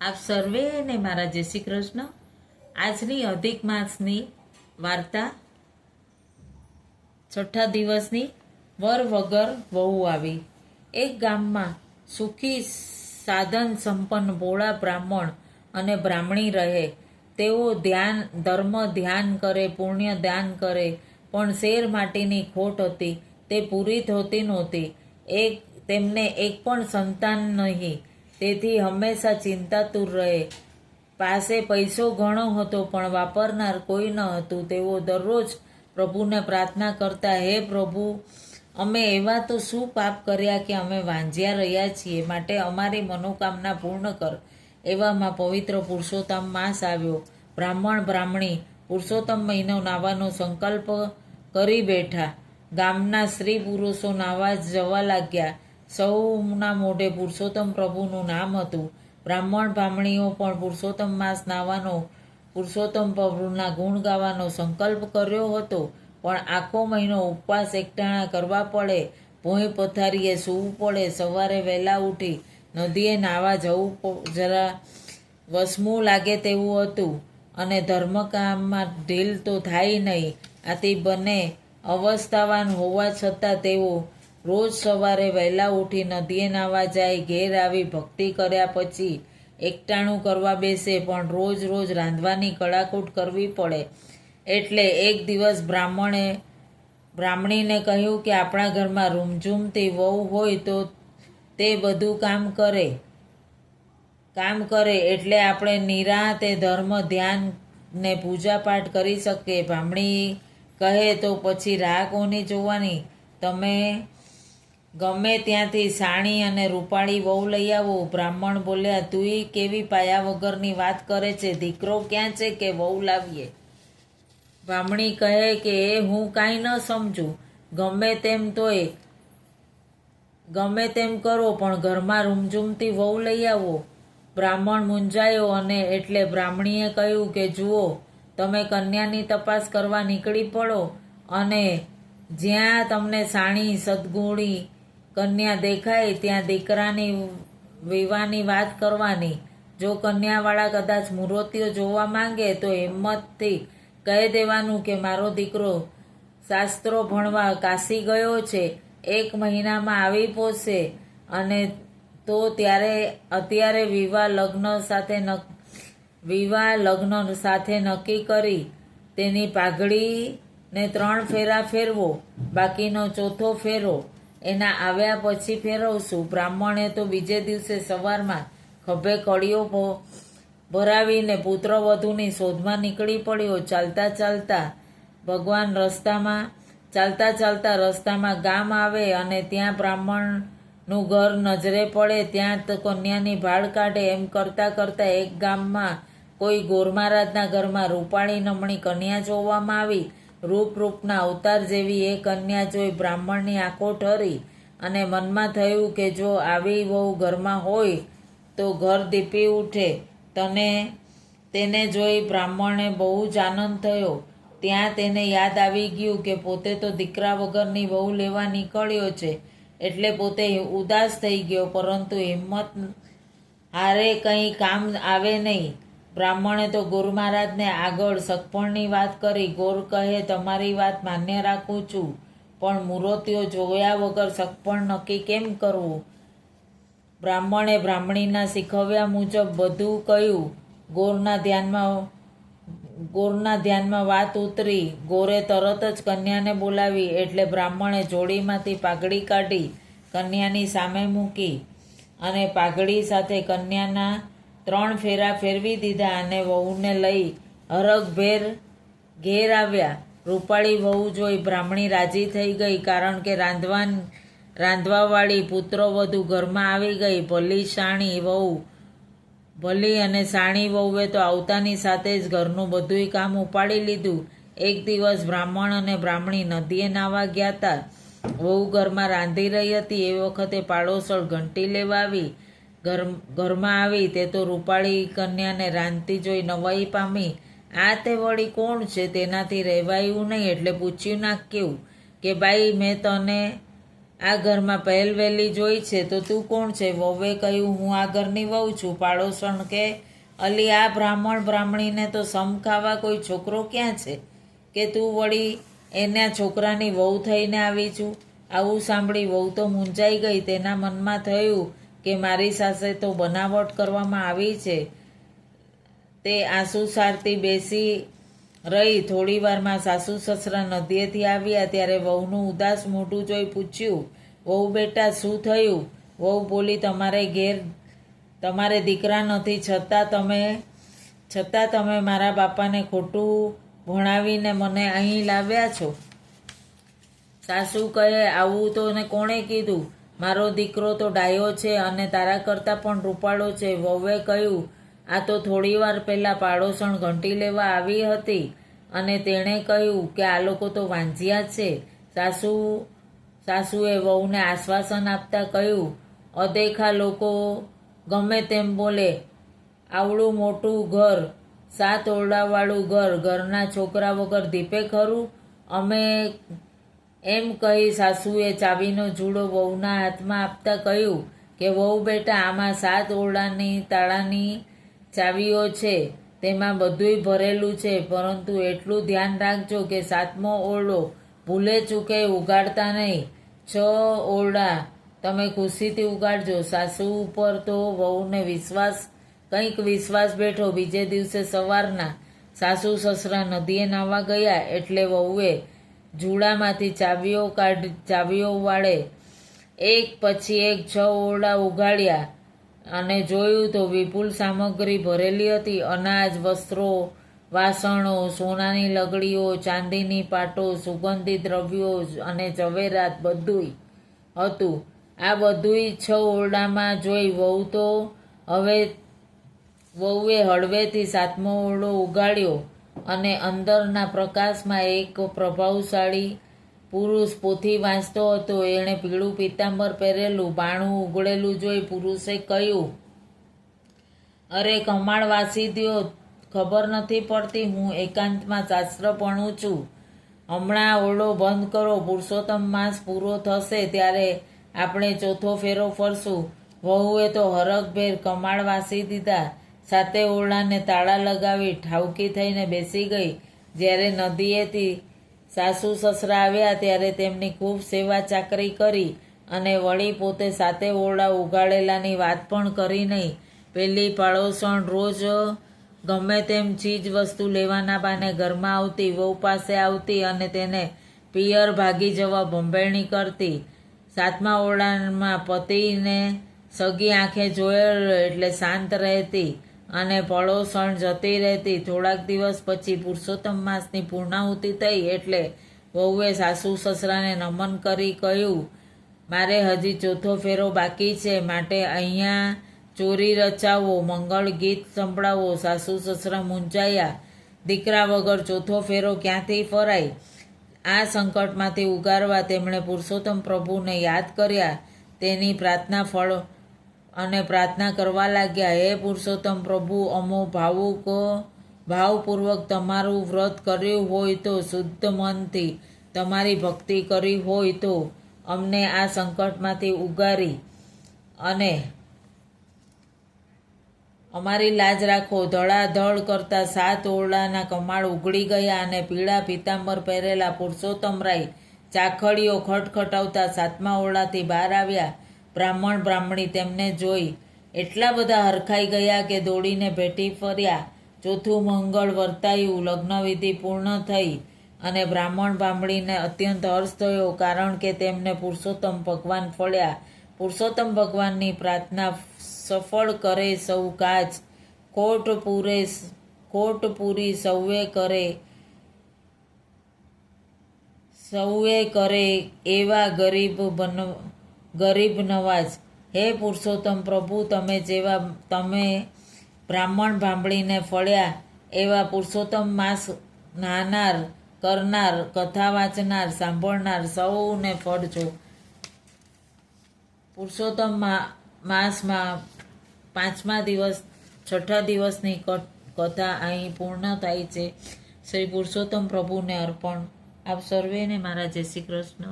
આપ સર્વેને મારા જય શ્રી કૃષ્ણ. આજની અધિક માસની વાર્તા, છઠ્ઠા દિવસની. વર વગર વહુ આવી. એક ગામમાં સુખી સાધન સંપન્ન ભોળા બ્રાહ્મણ અને બ્રાહ્મણી રહે. તેઓ ધર્મ ધ્યાન કરે, પુણ્ય દાન કરે, પણ શેર માટીની ખોટ હતી, તે પૂરી થતી નહોતી. તેમને એક પણ સંતાન નહીં, તેથી હંમેશા ચિંતાતુર રહે. પાસે પૈસો ઘણો હતો, પણ વાપરનાર કોઈ ન હતું. તેઓ દરરોજ પ્રભુને પ્રાર્થના કરતા, હે પ્રભુ, અમે એવા તો શું પાપ કર્યા કે અમે વાંઝ્યા રહ્યા છીએ, માટે અમારી મનોકામના પૂર્ણ કર. એવામાં પવિત્ર પુરુષોત્તમ માસ આવ્યો. બ્રાહ્મણ બ્રાહ્મણી પુરુષોત્તમ મહિનો નાવાનો સંકલ્પ કરી બેઠા. ગામના સ્ત્રી પુરુષો નાવા જવા લાગ્યા. સૌના મોઢે પુરુષોત્તમ પ્રભુનું નામ હતું. બ્રાહ્મણ બ્રાહ્મણીઓ પણ પુરુષોત્તમ માસ નાવાનો, પુરુષોત્તમ પ્રભુના ગુણ ગાવાનો સંકલ્પ કર્યો હતો. પણ આખો મહિનો ઉપવાસ એકટાણા કરવા પડે, ભોંય પથારીએ સૂવું પડે, સવારે વહેલા ઉઠી નદીએ નાવા જવું જરા વસમું લાગે તેવું હતું, અને ધર્મકામમાં ઢીલ તો થાય નહીં. આથી બંને અવસ્થાવાન હોવા છતાં તેઓ રોજ સવારે વહેલા ઉઠી નદીએ નાવા જાય. ઘેર આવી ભક્તિ કર્યા પછી એકટાણું કરવા બેસે, પણ રોજ રોજ રાંધવાની કડાકૂટ કરવી પડે. એટલે એક દિવસ બ્રાહ્મણીને કહ્યું કે આપણા ઘરમાં રૂમઝૂમતી વહુ હોય તો તે બધું કામ કરે એટલે આપણે નિરાંતે ધર્મ ધ્યાન ને પૂજાપાઠ કરી શકીએ. બ્રાહ્મણી કહે, તો પછી રાહ કોની જોવાની? તમે ગમે ત્યાંથી સાણી અને રૂપાળી વહુ લઈ આવો. બ્રાહ્મણ બોલ્યા, તુંય કેવી પાયા વગરની વાત કરે છે? દીકરો ક્યાં છે કે વહુ લાવીએ? બ્રાહ્મણી કહે કે હું કાંઈ ન સમજું. ગમે તેમ કરો, પણ ઘરમાં રૂમઝૂમતી વહુ લઈ આવો. બ્રાહ્મણ મૂંઝાયો, અને એટલે બ્રાહ્મણીએ કહ્યું કે જુઓ, તમે કન્યાની તપાસ કરવા નીકળી પડો, અને જ્યાં તમને સાણી સદગુણી કન્યા દેખાય ત્યાં દીકરાની વિવાહની વાત કરવાની. જો કન્યાવાળા કદાચ મૂર્તિઓ જોવા માંગે તો હિંમતથી કહી દેવાનું કે મારો દીકરો શાસ્ત્રો ભણવા કાશી ગયો છે, 1 મહિનામાં આવી પહોંચશે, અને તો અત્યારે વિવાહ લગ્ન સાથે નક્કી કરી તેની પાઘડીને 3 ફેરા ફેરવો, બાકીનો 4થો ફેરો એના આવ્યા પછી ફેરવશું. બ્રાહ્મણે તો બીજે દિવસે સવારમાં ખભે કળીઓ ભરાવીને પુત્રવધૂની શોધમાં નીકળી પડ્યો. ચાલતા રસ્તામાં ગામ આવે, અને ત્યાં બ્રાહ્મણનું ઘર નજરે પડે. ત્યાં કન્યાની ભાળ કાઢે. એમ કરતા એક ગામમાં કોઈ ગોર મહારાજના ઘરમાં રૂપાળી નમણી કન્યા જોવામાં આવી. રૂપના અવતાર જેવી એ કન્યા જોઈ બ્રાહ્મણની આંખો ઠરી, અને મનમાં થયું કે જો આવી વહુ ઘરમાં હોય તો ઘર દીપી ઉઠે. તેને જોઈ બ્રાહ્મણને બહુ જ આનંદ થયો. ત્યાં તેને યાદ આવી ગયું કે પોતે તો દીકરા વગરની વહુ લેવા નીકળ્યો છે, એટલે પોતે ઉદાસ થઈ ગયો, પરંતુ હિંમત હારે કંઈ કામ આવે નહીં. બ્રાહ્મણે તો ગોર મહારાજને આગળ સગપણની વાત કરી. ગોર કહે, તમારી વાત માન્ય રાખું છું, પણ મૂર્તિઓ જોયા વગર સગપણ નક્કી કેમ કરવું? બ્રાહ્મણે બ્રાહ્મણીના શીખવ્યા મુજબ બધું કહ્યું. ગોરના ધ્યાનમાં વાત ઉતરી. ગોરે તરત જ કન્યાને બોલાવી. એટલે બ્રાહ્મણે જોડીમાંથી પાઘડી કાઢી કન્યાની સામે મૂકી, અને પાઘડી સાથે કન્યાના 3 ફેરા ફેરવી દીધા, અને વહુને લઈ હરખભેર ઘેર આવ્યા. રૂપાળી વહુ જોઈ બ્રાહ્મણી રાજી થઈ ગઈ, કારણ કે રાંધવાવાળી પુત્રવધુ ઘરમાં આવી ગઈ. ભલી અને સાણી વહુએ તો આવતાની સાથે જ ઘરનું બધુંય કામ ઉપાડી લીધું. એક દિવસ બ્રાહ્મણ અને બ્રાહ્મણી નદીએ નાવા ગયા હતા. વહુ ઘરમાં રાંધી રહી હતી. એ વખતે પાડોશળ ઘંટી લેવા ઘરમાં આવી. તે તો રૂપાળી કન્યાને રાંધતી જોઈ નવાઈ પામી. આ તે વળી કોણ છે? તેનાથી રહેવાયું નહીં, એટલે પૂછ્યું નાખ્યું કે બાઈ, મેં તને આ ઘરમાં પહેલવેલી જોઈ છે તો તું કોણ છે? વહુએ કહ્યું, હું આ ઘરની વહુ છું. પાડોશણ કે, અલી આ બ્રાહ્મણ બ્રાહ્મણીને તો સમ ખાવા કોઈ છોકરો ક્યાં છે કે તું વળી એના છોકરાની વહુ થઈને આવી છું? આવું સાંભળી વહુ તો મૂંઝાઈ ગઈ. તેના મનમાં થયું કે મારી સાથે તો બનાવટ કરવામાં આવી છે. તે આંસુ સારતી બેસી રહી. થોડી વારમાં સાસુ સસરા નદીએથી આવ્યા ત્યારે વહુનું ઉદાસ મોઢું જોઈ પૂછ્યું, વહુ બેટા શું થયું? વહુ બોલી, તમારે ઘેર તમારે દીકરા નથી, છતાં તમે મારા બાપાને ખોટું ભણાવીને મને અહીં લાવ્યા છો. સાસુ કહે, આવું તો ને કોણે કીધું? મારો દીકરો તો ડાયો છે અને તારા કરતાં પણ રૂપાળો છે. વહુએ કહ્યું, આ તો થોડી વાર પહેલાં પાડોશણ ઘંટી લેવા આવી હતી અને તેણે કહ્યું કે આ લોકો તો વાંઝિયા છે. સાસુએ વહુને આશ્વાસન આપતા કહ્યું, અદેખા લોકો ગમે તેમ બોલે, આવડું મોટું ઘર, 7 ઓરડાવાળું ઘર, ઘરના છોકરા વગર દીપે ખરું? અમે એમ કહી સાસુએ ચાવીનો જુડો વહુના હાથમાં આપતા કહ્યું કે વહુ બેટા, આમાં 7 ઓરડાની તાળાની ચાવીઓ છે, તેમાં બધુંય ભરેલું છે, પરંતુ એટલું ધ્યાન રાખજો કે 7મો ઓરડો ભૂલે ચૂકે ઉગાડતા નહીં. 6 ઓરડા તમે ખુશીથી ઉગાડજો. સાસુ ઉપર તો વહુને કંઈક વિશ્વાસ બેઠો. બીજે દિવસે સવારના સાસુ સસરા નદીએ નાહવા ગયા એટલે વહુએ જુડામાંથી ચાવીઓ વાળે એક પછી એક 6 ઓરડા ઉગાડ્યા અને જોયું તો વિપુલ સામગ્રી ભરેલી હતી. અનાજ, વસ્ત્રો, વાસણો, સોનાની લગડીઓ, ચાંદીની પાટો, સુગંધિત દ્રવ્યો અને ઝવેરાત બધુંય હતું. આ બધુંય 6 ઓરડામાં જોઈ વહુએ હળવેથી 7મો ઓરડો ઉગાડ્યો અને અંદરના પ્રકાશમાં એક પ્રભાવશાળી પુરુષ પોથી વાંચતો હતો. એણે પીળું પીતાંબર પહેરેલું, બાણું ઉઘડેલું જોઈ પુરુષે કહ્યું, અરે કમાળ વાસી દ્યો, ખબર નથી પડતી, હું એકાંતમાં શાસ્ત્ર ભણું છું. હમણાં ઓરડો બંધ કરો. પુરુષોત્તમ માસ પૂરો થશે ત્યારે આપણે 4થો ફેરો ફરશું. વહુએ તો હરખભેર કમાળ વાસી દીધા. 7 ઓરડાને તાળા લગાવી ઠાવકી થઈને બેસી ગઈ. જ્યારે નદીએથી સાસુ સસરા આવ્યા ત્યારે તેમની ખૂબ સેવા ચાકરી કરી અને વળી પોતે 7 ઓરડા ઉગાડેલાની વાત પણ કરી નહીં. પેલી પાડોશણ રોજ ગમે તેમ ચીજ વસ્તુ લેવાના બાને ઘરમાં આવતી, વહુ પાસે આવતી અને તેને પિયર ભાગી જવા ભંભેરણી કરતી. 7મા ઓરડામાં પતિને સગી આંખે જોયેલો એટલે શાંત રહેતી અને પડોશણ જતી રહેતી. થોડાક દિવસ પછી પુરુષોત્તમ માસની પૂર્ણાહુતિ થઈ એટલે વહુએ સાસુ સસરાને નમન કરી કહ્યું, મારે હજી 4થો ફેરો બાકી છે, માટે અહીંયા ચોરી રચાવો, મંગળ ગીત સંભળાવો. સાસુ સસરા મૂંઝાયા. દીકરા વગર 4થો ફેરો ક્યાંથી ફરાય? આ સંકટમાંથી ઉગારવા તેમણે પુરુષોત્તમ પ્રભુને યાદ કર્યા. તેની પ્રાર્થના કરવા લાગ્યા, હે પુરુષોત્તમ પ્રભુ, અમો ભાવપૂર્વક તમારું વ્રત કર્યું હોય તો, શુદ્ધ મનથી તમારી ભક્તિ કરી હોય તો અમને આ સંકટમાંથી ઉગારી અને અમારી લાજ રાખો. ધડાધડ કરતા 7 ઓરડાના કમાળ ઉઘડી ગયા અને પીળા પીતાંબર પહેરેલા પુરુષોત્તમરાય ચાખડીઓ ખટખટાવતા 7મા ઓરડાથી બહાર આવ્યા. બ્રાહ્મણ બ્રાહ્મણી તેમને જોઈ એટલા બધા હરખાઈ ગયા કે દોડીને ભેટી ફર્યા. 4થું મંગળ વર્તાયું, લગ્નવિધિ પૂર્ણ થઈ અને બ્રાહ્મણ બ્રાહ્મણીને અત્યંત હર્ષ થયો, કારણ કે તેમને પુરુષોત્તમ ભગવાન ફળ્યા. પુરુષોત્તમ ભગવાનની પ્રાર્થના સફળ કરે સૌ કાજ, ખોટ પૂરી સૌએ કરે એવા ગરીબ નવાજ. હે પુરુષોત્તમ પ્રભુ, તમે બ્રાહ્મણ બ્રાહ્મણીને ફળ્યા એવા પુરુષોત્તમ માસ નાહનાર, કરનાર, કથા વાંચનાર, સાંભળનાર સૌને ફળજો. પુરુષોત્તમ માસમાં 6ઠા દિવસની કથા અહીં પૂર્ણ થાય છે. શ્રી પુરુષોત્તમ પ્રભુને અર્પણ. આપ સર્વેને મારા જય શ્રી કૃષ્ણ.